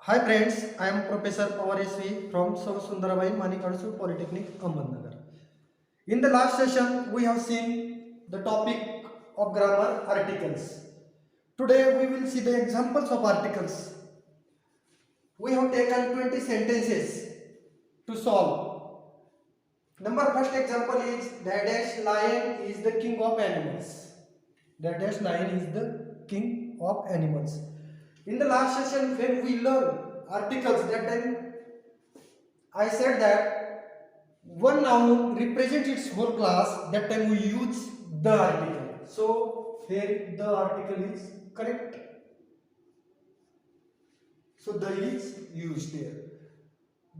Hi friends, I am Professor Pawar SV from Sir Sundarabai Manikadsu Polytechnic, Ahmednagar. In the last session, we have seen the topic of grammar articles. Today, we will see the examples of articles. We have taken 20 sentences to solve. Number first example is the dash lion is the king of animals. The dash lion is the king of animals. In the last session, when we learned articles, that time I said that one noun represents its whole class. That time we use the article. So here the article is correct. So the is used here.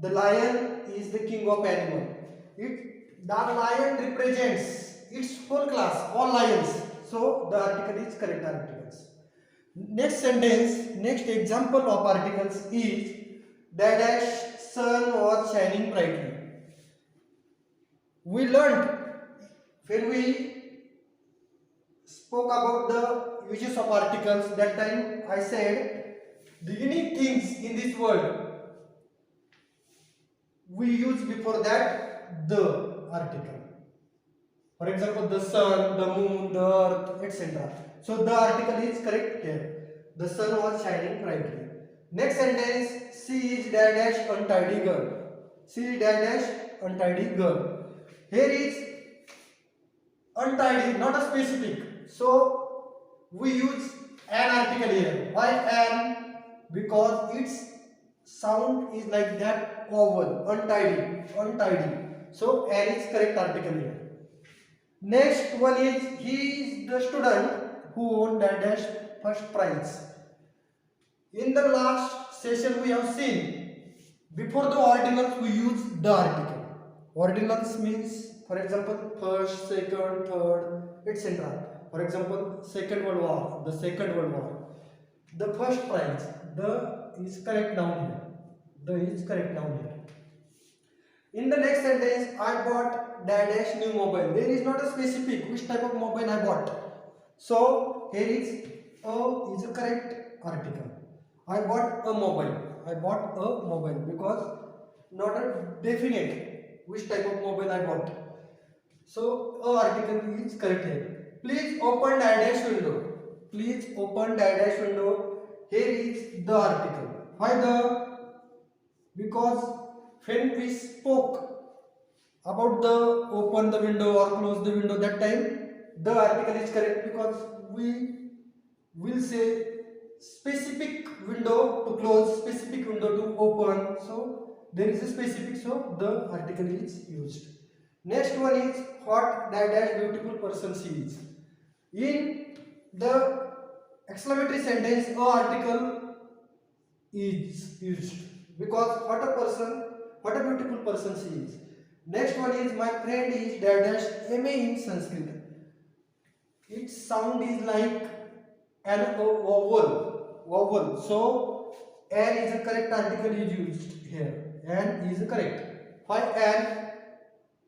The lion is the king of animal. The lion represents its whole class, all lions. So the article is correct articles. Next sentence, next example of articles is the dash sun was shining brightly. We learned when we spoke about the uses of articles, that time I said the unique things in this world we use before that the article. For example, the sun, the moon, the earth, etc. So the article is correct here. The sun was shining brightly. Next sentence, she is dash untidy girl. She is dash untidy girl. Here is untidy, not a specific. So we use an article here. Why an? Because its sound is like that vowel, untidy, untidy. So an is correct article here. Next one is he is the student who won the dash first prize. In the last session we have seen before the ordinals we use the article. Ordinals means, for example, first, second, third, etc. For example, Second World War, the Second World War. The first prize, the is correct noun here. The is correct noun here. In the next sentence, I bought dash new mobile. There is not a specific which type of mobile I bought. So here is a correct article. I bought a mobile. I bought a mobile because not a definite which type of mobile I bought. So a article is correct here. Please open dash window. Please open dash window. Here is the article. Why the? Because when we spoke about the open the window or close the window, that time the article is correct because we will say specific window to close, specific window to open. So there is a specific, so the article is used. Next one is what dash beautiful person she is. In the exclamatory sentence, a article is used because what a beautiful person she is. Next one is my friend is dash MA in Sanskrit. Its sound is like an vowel. So an is a correct article is used here. An is correct. Why an?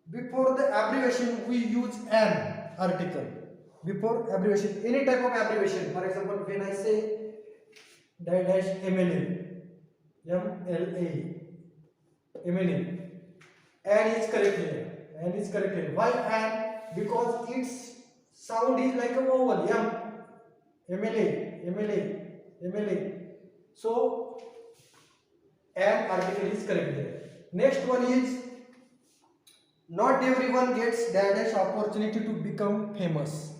Before the abbreviation we use an article. Before abbreviation, any type of abbreviation. For example, when I say dash MLA, an is correct here. An is correct here. Why an? Because its sound is like a vowel. MLA. So an article is correct there. Next one is not everyone gets dash opportunity to become famous.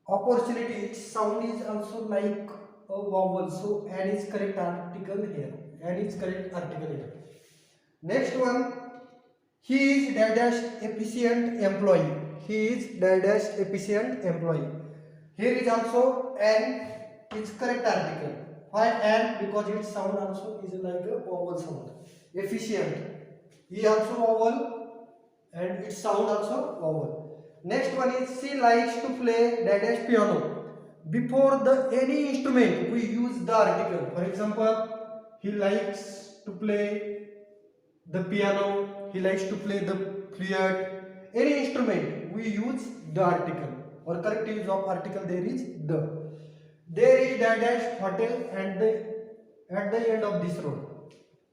Opportunity, its sound is also like a vowel. So an is correct article here. An is correct article here. Next one, he is dash efficient employee. He is dash efficient employee. Here is also an is correct article. Why an? Because its sound also is like a vowel sound. Efficient. He also vowel and its sound also vowel. Next one is she likes to play dash piano. Before the any instrument we use the article. For example, he likes to play the piano, he likes to play the flute, any instrument we use the article, or correct use of article there is the. There is dash hotel and the at the end of this road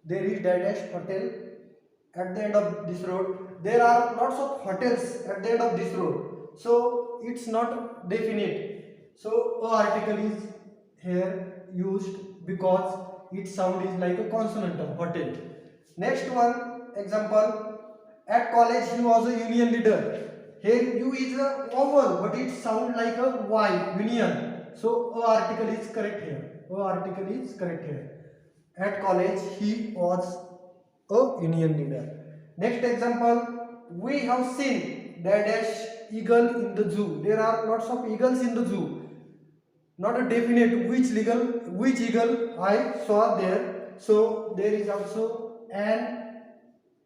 there is dash hotel. At the end of this road there are lots of hotels at the end of this road, so it's not definite. So a article is here used because its sound is like a consonant of hotel. Next one example, at college he was a union leader. Here U is a vowel but it sounds like a Y, union. So a article is correct here. A article is correct here. At college he was a union leader. Next example, we have seen dash eagle in the zoo. There are lots of eagles in the zoo. Not a definite which eagle I saw there. So there is also an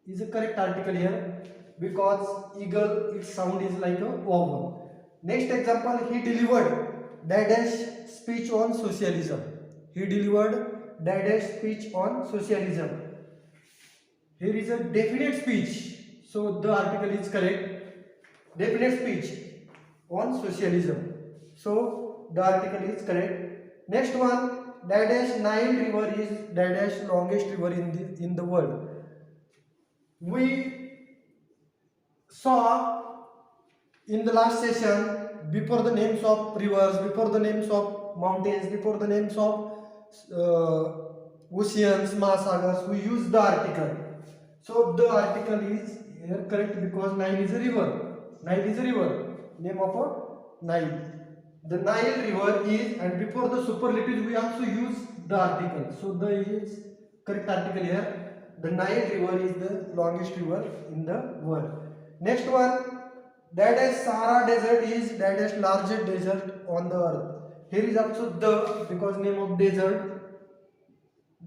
is a correct article here because eagle its sound is like a vowel. Next example, he delivered dash speech on socialism. He delivered dash speech on socialism. Here is a definite speech, so the article is correct. Definite speech on socialism, so the article is correct. Next one, dash Nile river is dash longest river in the world. We saw in the last session, before the names of rivers, before the names of mountains, before the names of oceans, Mahasagars, we use the article. So the article is here correct because Nile is a river. Nile is a river. Name of a Nile. The Nile river is, and before the superlative we also use the article. So the is correct article here. The Nile river is the longest river in the world. Next one, that is Sahara desert is that is largest desert on the earth. Here is also the because name of desert.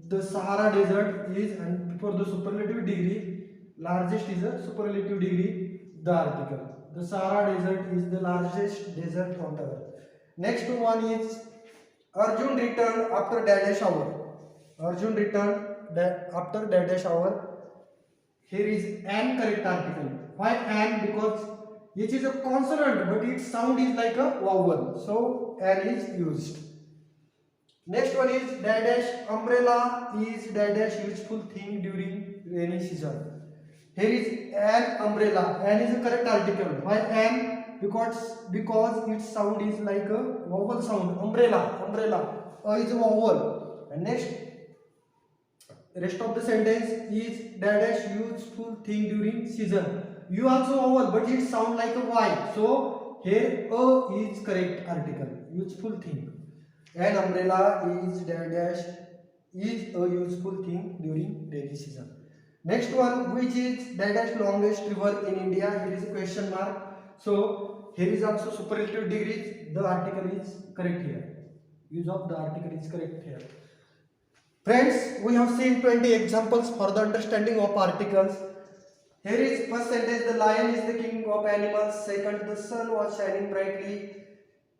The Sahara desert is, and before the superlative degree, largest is a superlative degree, the article. The Sahara desert is the largest desert on the earth. Next one is Arjun returned after dash hour. Arjun returned after dash hour. Here is an correct article. Why an? Because it is a consonant but its sound is like a vowel. So an is used. Next one is dash umbrella is dash useful thing during rainy season. Here is an umbrella. An is a correct article. Why an? Because its sound is like a vowel sound. Umbrella. Is a vowel. And next, rest of the sentence is dash useful thing during season. U also vowel, but it sound like a Y. So here a is correct article. Useful thing. An umbrella is dash is a useful thing during rainy season. Next one, which is dash longest river in India? Here is a question mark. So here is also superlative degrees. The article is correct here. Use of the article is correct here. Friends, we have seen 20 examples for the understanding of articles. Here is first sentence, the lion is the king of animals. Second, the sun was shining brightly.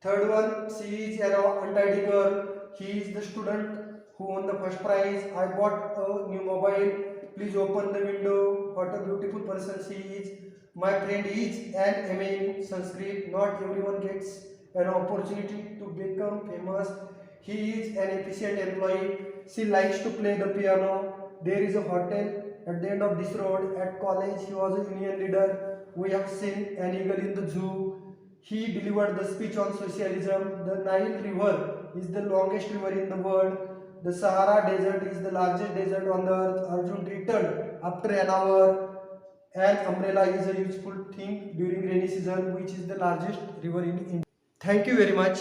Third one, she is an untidy girl. He is the student who won the first prize. I bought a new mobile. Please open the window. What a beautiful person she is. My friend is an MA in Sanskrit. Not everyone gets an opportunity to become famous. He is an efficient employee. She likes to play the piano. There is a hotel at the end of this road. At college, he was a union leader. We have seen an eagle in the zoo. He delivered the speech on socialism. The Nile River is the longest river in the world. The Sahara Desert is the largest desert on the earth. Arjun returned after an hour. An umbrella is a useful thing during rainy season, which is the largest river in India. Thank you very much.